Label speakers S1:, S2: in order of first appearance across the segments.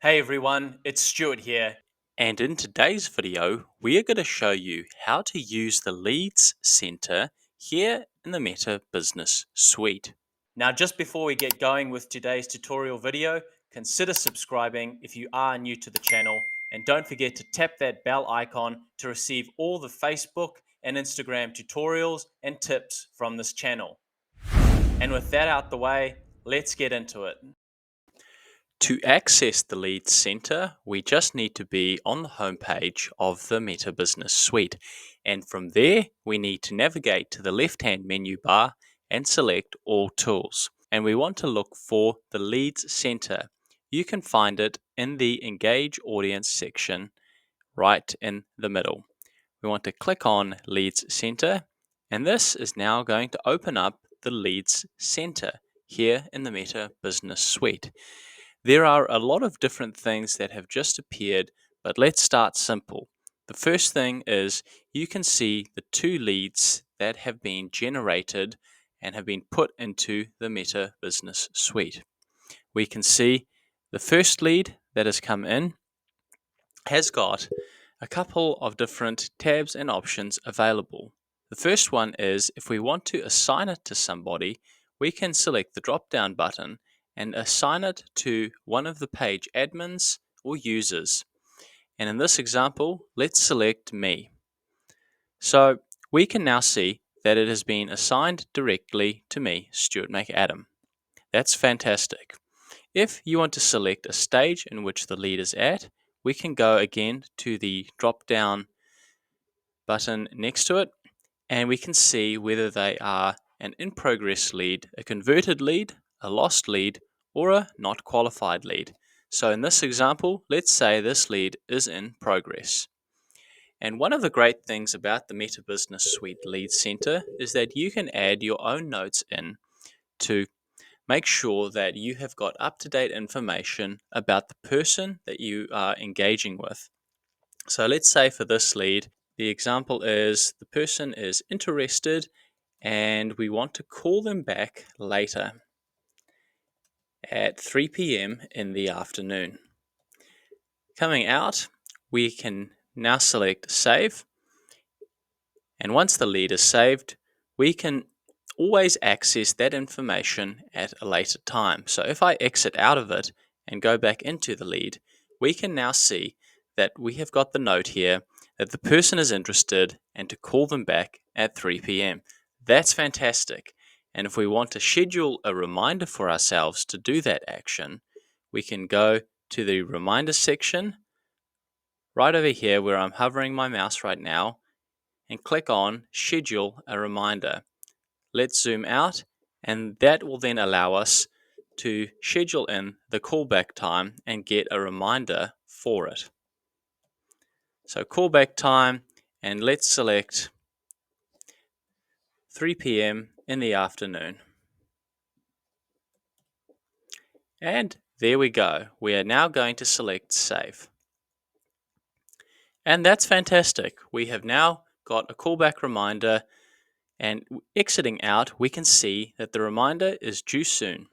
S1: Hey everyone, it's Stuart here.
S2: And in today's video, we are going to show you how to use the Leads Center here in the Meta Business Suite.
S1: Now, just before we get going with today's tutorial video, consider subscribing if you are new to the channel, and don't forget to tap that bell icon to receive all the Facebook and Instagram tutorials and tips from this channel. And with that out the way, let's get into it.
S2: To access the Leads Center, we just need to be on the homepage of the Meta Business Suite. And from there, we need to navigate to the left-hand menu bar and select All Tools. And we want to look for the Leads Center. You can find it in the Engage Audience section right in the middle. We want to click on Leads Center, and this is now going to open up the Leads Center here in the Meta Business Suite. There are a lot of different things that have just appeared, but let's start simple. The first thing is you can see the two leads that have been generated and have been put into the Meta Business Suite. We can see the first lead that has come in has got a couple of different tabs and options available. The first one is if we want to assign it to somebody, we can select the drop down button and assign it to one of the page admins or users. And in this example, let's select me. So we can now see that it has been assigned directly to me, Stuart McAdam. That's fantastic. If you want to select a stage in which the lead is at, we can go again to the drop down button next to it, and we can see whether they are an in progress lead, a converted lead, a lost lead, or a not qualified lead. So in this example, let's say this lead is in progress. And one of the great things about the Meta Business Suite Lead Center is that you can add your own notes in to make sure that you have got up-to-date information about the person that you are engaging with. So let's say for this lead, the example is the person is interested and we want to call them back later at 3 p.m. in the afternoon. Coming out, we can now select Save. And once the lead is saved, we can always access that information at a later time. So if I exit out of it and go back into the lead, we can now see that we have got the note here that the person is interested and to call them back at 3 p.m. That's fantastic. And if we want to schedule a reminder for ourselves to do that action, we can go to the reminder section right over here where I'm hovering my mouse right now and click on Schedule a Reminder. Let's zoom out, and that will then allow us to schedule in the callback time and get a reminder for it. So callback time, and let's select 3 p.m. in the afternoon. And there we go. We are now going to select Save. And that's fantastic. We have now got a callback reminder, and exiting out, we can see that the reminder is due soon.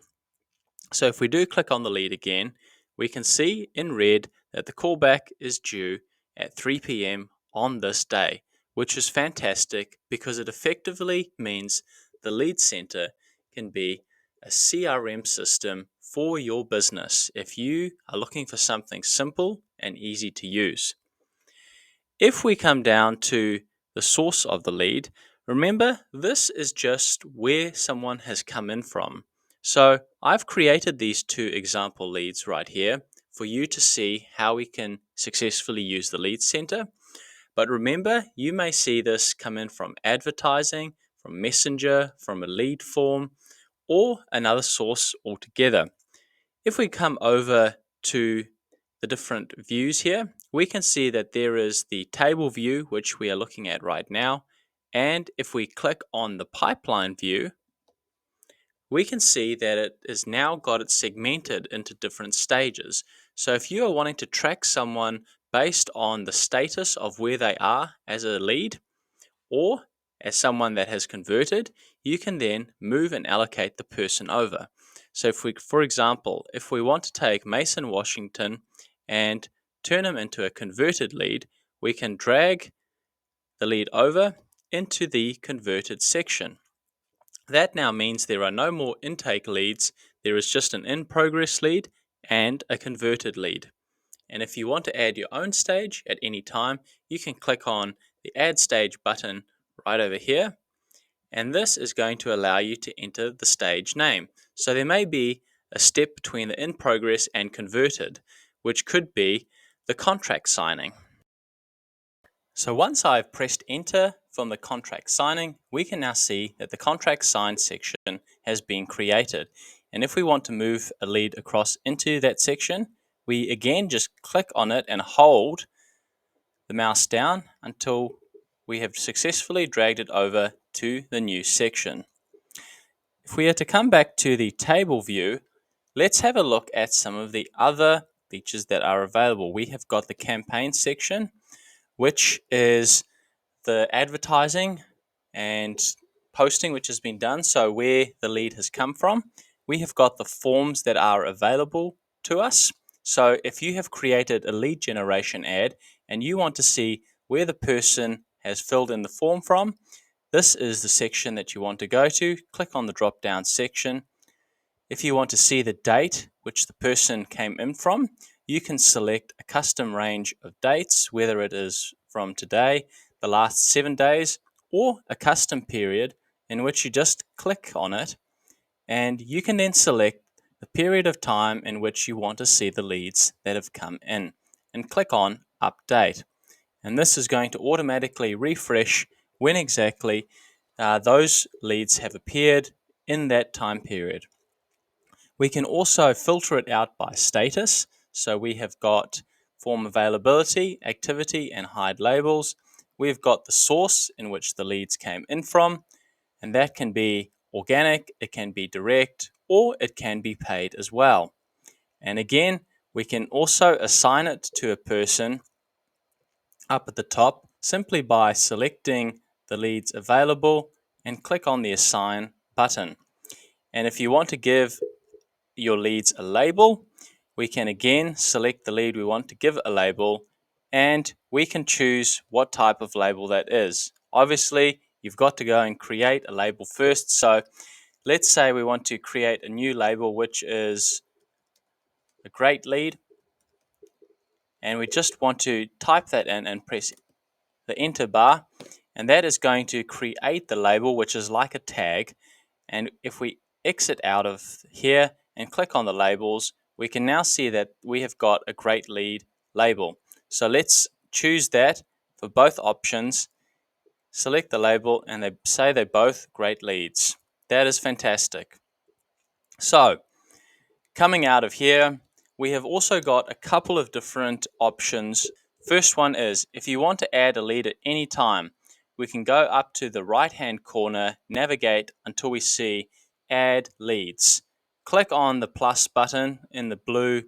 S2: So if we do click on the lead again, we can see in red that the callback is due at 3 p.m. on this day, which is fantastic because it effectively means the lead center can be a CRM system for your business if you are looking for something simple and easy to use. If we come down to the source of the lead, remember this is just where someone has come in from. So I've created these two example leads right here for you to see how we can successfully use the lead center. But remember, you may see this come in from advertising, from Messenger, from a lead form, or another source altogether. If we come over to the different views here, we can see that there is the table view, which we are looking at right now. And if we click on the pipeline view, we can see that it has now got it segmented into different stages. So if you are wanting to track someone based on the status of where they are as a lead or as someone that has converted, you can then move and allocate the person over. So for example, if we want to take Mason Washington and turn him into a converted lead, we can drag the lead over into the converted section. That now means there are no more intake leads, there is just an in-progress lead and a converted lead. And if you want to add your own stage at any time, you can click on the Add Stage button right over here, and this is going to allow you to enter the stage name. So there may be a step between the in progress and converted, which could be the contract signing. So once I've pressed enter from the contract signing, we can now see that the contract signed section has been created. And if we want to move a lead across into that section, we again just click on it and hold the mouse down until we have successfully dragged it over to the new section. If we are to come back to the table view, let's have a look at some of the other features that are available. We have got the campaign section, which is the advertising and posting which has been done, so where the lead has come from. We have got the forms that are available to us. So if you have created a lead generation ad and you want to see where the person has filled in the form from, this is the section that you want to go to. Click on the drop down section. If you want to see the date which the person came in from, you can select a custom range of dates, whether it is from today, the last 7 days, or a custom period in which you just click on it, and you can then select the period of time in which you want to see the leads that have come in, and click on Update. And this is going to automatically refresh when exactly those leads have appeared in that time period. We can also filter it out by status. So we have got form availability, activity, and hide labels. We've got the source in which the leads came in from, and that can be organic, it can be direct, or it can be paid as well. And again, we can also assign it to a person up at the top simply by selecting the leads available and click on the Assign button. And if you want to give your leads a label, we can again select the lead we want to give a label, and we can choose what type of label that is. Obviously, you've got to go and create a label first. So let's say we want to create a new label which is a great lead, and we just want to type that in and press the enter bar, and that is going to create the label, which is like a tag. And if we exit out of here and click on the labels, we can now see that we have got a great lead label. So let's choose that for both options, select the label, and they say they're both great leads. That is fantastic. So coming out of here, we have also got a couple of different options. First one is, if you want to add a lead at any time, we can go up to the right hand corner, navigate until we see Add Leads. Click on the plus button in the blue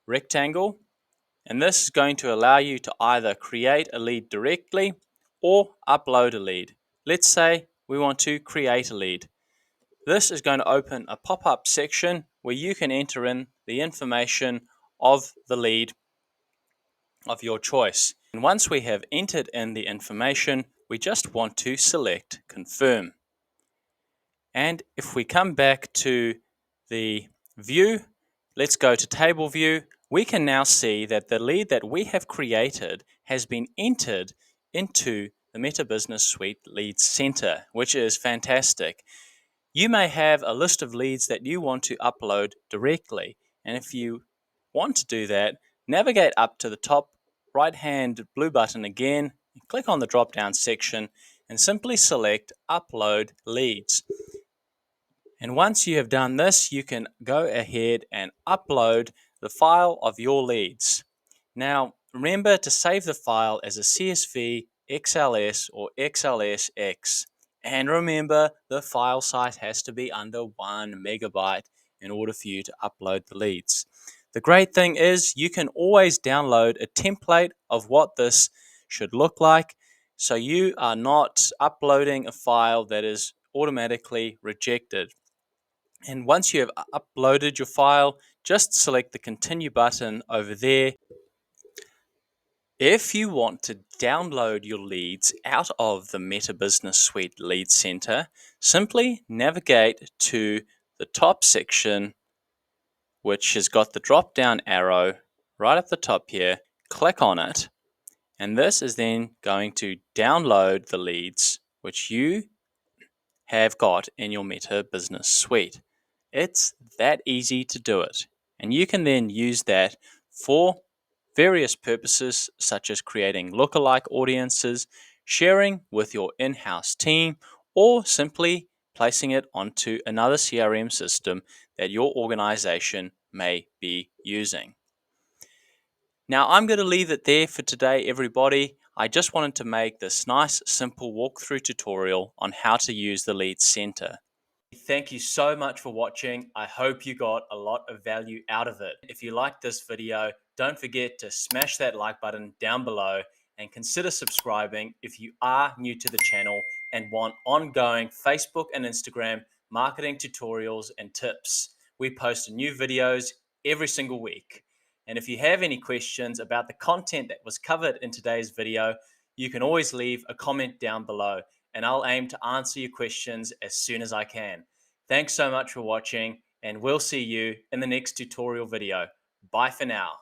S2: rectangle, and this is going to allow you to either create a lead directly or upload a lead. Let's say we want to create a lead. This is going to open a pop-up section where you can enter in the information of the lead of your choice. And once we have entered in the information, we just want to select Confirm. And if we come back to the view, let's go to Table View, we can now see that the lead that we have created has been entered into the Meta Business Suite Leads Center, which is fantastic. You may have a list of leads that you want to upload directly. And if you want to do that, navigate up to the top right hand blue button again, click on the drop down section, and simply select Upload Leads. And once you have done this, you can go ahead and upload the file of your leads. Now, remember to save the file as a CSV, XLS, or XLSX. And remember, the file size has to be under 1 megabyte in order for you to upload the leads. The great thing is you can always download a template of what this should look like, so you are not uploading a file that is automatically rejected. And once you have uploaded your file, just select the continue button over there. If you want to download your leads out of the Meta Business Suite Lead Center, simply navigate to the top section, which has got the drop down arrow right at the top here. Click on it, and this is then going to download the leads which you have got in your Meta Business Suite. It's that easy to do it, and you can then use that for various purposes such as creating lookalike audiences, sharing with your in-house team, or simply placing it onto another CRM system that your organization may be using. Now, I'm going to leave it there for today, everybody. I just wanted to make this nice, simple walkthrough tutorial on how to use the Lead Center.
S1: Thank you so much for watching. I hope you got a lot of value out of it. If you liked this video, don't forget to smash that like button down below and consider subscribing if you are new to the channel and want ongoing Facebook and Instagram marketing tutorials and tips. We post new videos every single week. And if you have any questions about the content that was covered in today's video, you can always leave a comment down below, and I'll aim to answer your questions as soon as I can. Thanks so much for watching, and we'll see you in the next tutorial video. Bye for now.